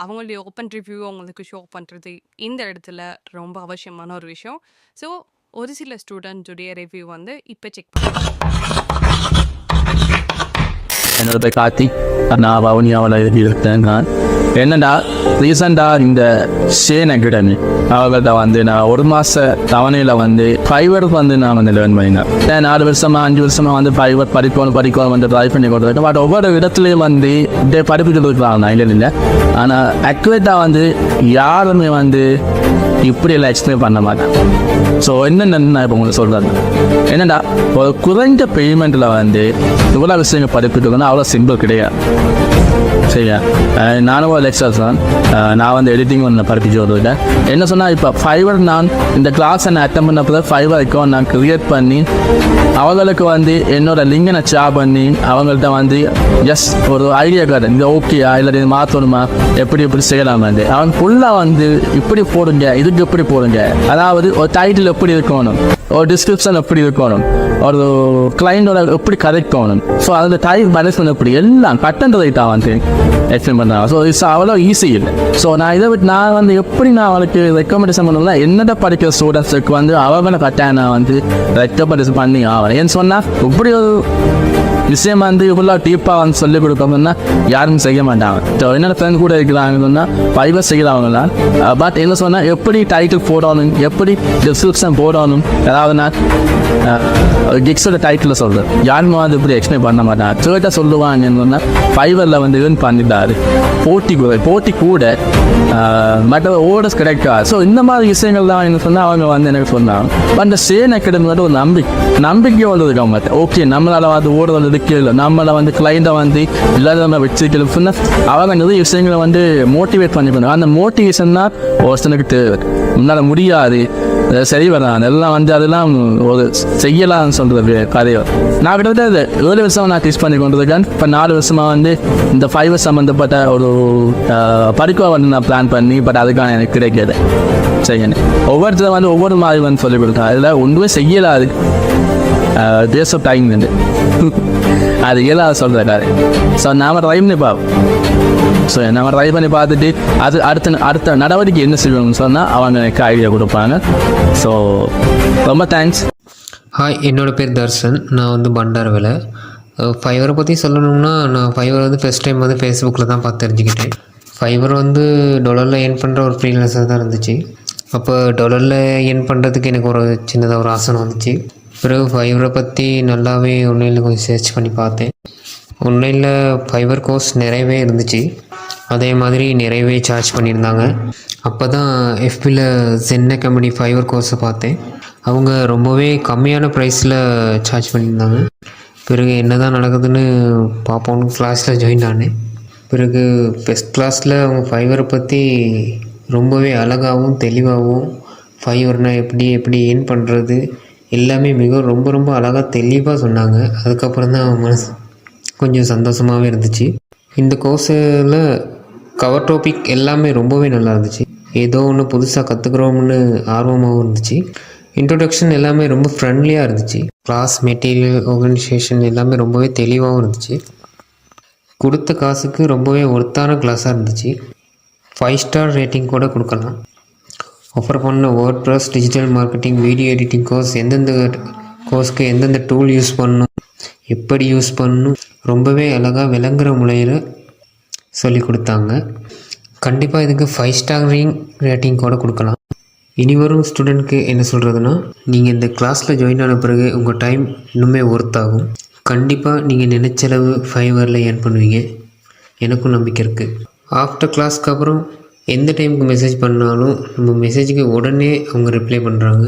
அவங்களுடைய ஓப்பன் ரிவ்யூ அவங்களுக்கு ஷோ பண்ணுறது இந்த இடத்துல ரொம்ப அவசியமான ஒரு விஷயம். ஸோ ஒரு சில ஸ்டூடெண்ட்ஸுடைய ரிவ்யூ வந்து இப்போ செக் பண்ணுவோம். என்னோட பேர் கார்த்திக், நான் வவுனியாவில் இருக்கேன். நான் என்னடா ரீசெண்டாக இந்த ஷேன் அகாடமி அவங்கள்ட்ட வந்து நான் 1 மாத தவணையில் வந்து ஃபைவருக்கு வந்து நான் வந்து லேர்ன் பண்ணினேன். 4 வருஷமா 5 வருஷமா வந்து ஃபைவர் படிக்கணும் வந்து ட்ரை பண்ணி கொடுத்துருக்கேன். பட் ஒவ்வொரு இடத்துலையும் வந்து இப்படியே படிப்புட்டு இருக்கிறாங்க இல்லை. ஆனால் அக்யூரேட்டாக வந்து யாருமே வந்து இப்படி எல்லாம் எக்ஸ்பிளைன் பண்ண மாட்டேன். ஸோ என்னென்னு நான் இப்போ உங்களுக்கு சொல்கிறேன். என்னடா ஒரு குறைஞ்ச பேமெண்ட்டில் வந்து இவ்வளோ விஷயங்கள் படிப்புட்டு அவ்வளோ சிம்பிள் கிடையாது. சரியா, நானும் ஒரு லெக்சர்ஸ் தான். நான் வந்து எடிட்டிங் ஒன்று படிப்பிச்சு வருவேன். என்ன சொன்னால் இப்போ ஃபைவர் நான் இந்த கிளாஸை நான் அட்டன் பண்ணப்போ ஃபைவர் அக்கௌண்ட் நான் க்ரியேட் பண்ணி அவங்களுக்கு வந்து என்னோட லிங்கை நான் ஷேர் பண்ணி அவங்கள்ட்ட வந்து ஜஸ்ட் ஒரு ஐடியா கார்டு இந்த ஓகேயா இல்லை இது மாற்றணுமா எப்படி செய்யலாம் வந்து அவங்க ஃபுல்லாக வந்து இப்படி போடுங்க இதுக்கு எப்படி போடுங்க, அதாவது ஒரு டைட்டில் எப்படி இருக்கணும், ஒரு டிஸ்கிரிப்ஷன் எப்படி இருக்கணும், ஒரு கிளைண்டோட எப்படி கதைக்கணும், ஸோ அதில் டைப் மேனேஜ்மெண்ட் எப்படி எல்லாம் கட்டண்ட் ரைட்டாக வந்து எக்ஸ்பிளைன் பண்ணுறாங்க. ஸோ இட்ஸ் அவ்வளோ ஈஸி இல்லை. ஸோ நான் இதை விட்டு நான் வந்து எப்படி நான் அவளுக்கு ரெக்கமெண்டேஷன் பண்ணணும்னா என்னட்ட படிக்கிற ஸ்டூடெண்ட்ஸுக்கு வந்து அவங்கள கட்டாயம் நான் வந்து ரெக்கமெண்டேஷன் பண்ணி ஆகணும். ஏன்னு சொன்னால் இப்படி ஒரு விஷயம் வந்து இவ்வளோ டீப்பாக வந்து சொல்லிக் கொடுக்கணும்னா யாரும் செய்ய மாட்டாங்க. ஸோ என்னோட ஃப்ரெண்ட் கூட இருக்கிறாங்கன்னு சொன்னால் ஃபைவர் செய்கிறவங்க தான். பட் என்ன சொன்னால் எப்படி டைட்டில் போடணும், எப்படி டிஸ்கிரிப்ஷன் போடணும், அதாவது நான் கிக்ஸோட டைட்டில் சொல்கிறேன் யாருமே வந்து இப்படி எக்ஸ்பிளைன் பண்ண மாட்டாங்க. தேர்ட்டாக சொல்லுவாங்கன்னு சொன்னால் ஃபைவரில் வந்து ஏர்ன் பண்ணிட்டாரு போட்டி கூட மற்ற ஓடர்ஸ் கிடைக்காது. ஸோ இந்த மாதிரி விஷயங்கள் தான் என்ன சொன்னால் அவங்க வந்து எனக்கு சொன்னாங்க. பட் இந்த ஷேன் அகாடமி வந்து ஒரு நம்பிக்கை வந்து இருக்காங்க. ஓகே நம்மளால் வந்து ஓடுறது இல்லை, நம்மளை வந்து கிளைண்டை வந்து இல்லாத வச்சுக்கல சொன்னால் அவங்க நிறைய விஷயங்களை வந்து மோட்டிவேட் பண்ணி பண்ணுவாங்க. அந்த மோட்டிவேஷன் தான் ஒருத்தனுக்கு தேவை. முன்னால் முடியாது சரி வரான் எல்லாம் வந்து அதெல்லாம் ஒரு செய்யலாம்னு சொல்கிறது கதையோ. நான் கிட்டத்தட்ட 7 வருஷமாக நான் டீச் பண்ணி கொண்டு இருக்கேன். இப்போ 4 வருஷமாக வந்து இந்த ஃபைவர் சம்மந்தப்பட்ட ஒரு படிப்பை வந்து நான் பிளான் பண்ணி பட் அதுக்கான எனக்கு கிடைக்காது. சரிங்க, ஒவ்வொருத்தரும் வந்து ஒவ்வொரு மாதிரி வந்து சொல்லிக் கொடுத்தேன். அதில் ஒன்றுமே செய்யலாது பேஸ் ஆஃப் டைம் வந்து அது இயலாத சொல்கிறாரு. ஸோ நாம் ட்ரை பண்ணி பார்ப்போம். ஸோ நம்ம ட்ரை பண்ணி பார்த்துட்டு அது அடுத்த நடவடிக்கை என்ன செய்யணும்னு சொன்னால் அவங்க எனக்கு ஐடியா கொடுப்பாங்க. ஸோ ரொம்ப தேங்க்ஸ். ஹாய், என்னோடய பேர் தர்ஷன். நான் வந்து பண்டாரவேலை. ஃபைவரை பற்றி சொல்லணும்னா நான் ஃபைவர் வந்து ஃபஸ்ட் டைம் வந்து ஃபேஸ்புக்கில் தான் பார்த்து தெரிஞ்சுக்கிட்டேன். ஃபைவர் வந்து டாலரில் ஏர்ன் பண்ணுற ஒரு ஃப்ரீலான்சர் தான் இருந்துச்சு. அப்போ டாலரில் ஏர்ன் பண்ணுறதுக்கு எனக்கு ஒரு சின்னதாக ஒரு ஆசனம் வந்துச்சு. பிறகு ஃபைவரை பற்றி நல்லாவே ஆன்லைனில் கொஞ்சம் சர்ச் பண்ணி பார்த்தேன். ஆன்லைனில் ஃபைவர் கோர்ஸ் நிறையவே இருந்துச்சு, அதே மாதிரி நிறையவே சார்ஜ் பண்ணியிருந்தாங்க. அப்போ தான் எஃபியில் ஜென் அகாடமி ஃபைவர் கோர்ஸை பார்த்தேன். அவங்க ரொம்பவே கம்மியான ப்ரைஸில் சார்ஜ் பண்ணியிருந்தாங்க. பிறகு என்ன தான் நடக்குதுன்னு பார்ப்போன்னு கிளாஸில் ஜாயின் ஆனேன். பிறகு ஃபஸ்ட் கிளாஸில் அவங்க ஃபைவரை பற்றி ரொம்பவே அழகாகவும் தெளிவாகவும் ஃபைவர்னால் எப்படி ஏர்ன் பண்ணுறது எல்லாமே ரொம்ப ரொம்ப அழகாக தெளிவாக சொன்னாங்க. அதுக்கப்புறம் தான் மனசு கொஞ்சம் சந்தோஷமாகவே இருந்துச்சு. இந்த கோர்ஸில் கவர் டாபிக் எல்லாமே ரொம்பவே நல்லா இருந்துச்சு. ஏதோ ஒன்று புதுசாக கற்றுக்குறோம்னு ஆர்வமாகவும் இருந்துச்சு. இன்ட்ரொடக்ஷன் எல்லாமே ரொம்ப ஃப்ரெண்ட்லியாக இருந்துச்சு. கிளாஸ் மெட்டீரியல் ஆர்கனைசேஷன் எல்லாமே ரொம்பவே தெளிவாகவும் இருந்துச்சு. கொடுத்த காசுக்கு ரொம்பவே ஒர்த்தான கிளாஸாக இருந்துச்சு. 5 ஸ்டார் ரேட்டிங் கூட கொடுக்கலாம். ஆஃபர் பண்ண WordPress, digital marketing, video editing course, எந்தெந்த கோர்ஸ்க்கு எந்தெந்த டூல் யூஸ் பண்ணணும், எப்படி யூஸ் பண்ணணும் ரொம்பவே அழகாக விளங்குற முறையில் சொல்லி கொடுத்தாங்க. கண்டிப்பாக இதுக்கு 5 ஸ்டார் ரேட்டிங் கூட கொடுக்கலாம். இனி வரும் ஸ்டூடெண்ட்க்கு என்ன சொல்கிறதுனா, நீங்கள் இந்த கிளாஸில் ஜாயின் ஆன பிறகு உங்கள் டைம் இன்னுமே ஒர்த் ஆகும். கண்டிப்பாக நீங்கள் நினைச்சளவு ஃபைவரில் ஏர்ன் பண்ணுவீங்க, எனக்கும் நம்பிக்கை இருக்குது. ஆஃப்டர் கிளாஸ்க்கு அப்புறம் எந்த டைமுக்கு மெசேஜ் பண்ணாலும் நம்ம மெசேஜுக்கு உடனே அவங்க ரிப்ளை பண்ணுறாங்க.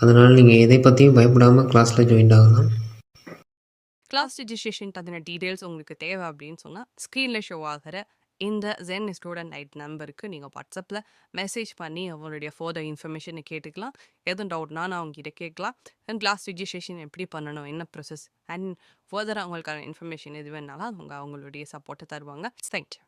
அதனால் நீங்கள் எதை பற்றியும் பயப்படாமல் கிளாஸில் ஜாயின் ஆகலாம். கிளாஸ் ரிஜிஸ்ட்ரேஷன் பற்றின டீட்டெயில்ஸ் உங்களுக்கு தேவை அப்படின்னு சொன்னால் ஸ்க்ரீனில் ஷோ ஆகிற இந்த ஜென் ஸ்டூடெண்ட் ஐட் நம்பருக்கு நீங்கள் வாட்ஸ்அப்பில் மெசேஜ் பண்ணி அவங்களுடைய ஃபர்தர் இன்ஃபர்மேஷனை கேட்டுக்கலாம். எதுவும் டவுட்னா நான் அவங்ககிட்ட கேட்கலாம். அண்ட் கிளாஸ் ரிஜிஸ்ட்ரேஷன் எப்படி பண்ணணும், என்ன ப்ரொசஸ், அண்ட் ஃபர்தராக அவங்களுக்கான இன்ஃபர்மேஷன் எது வேணாலும் அவங்க அவங்களுடைய சப்போர்ட்டை தருவாங்க. தேங்க்யூ.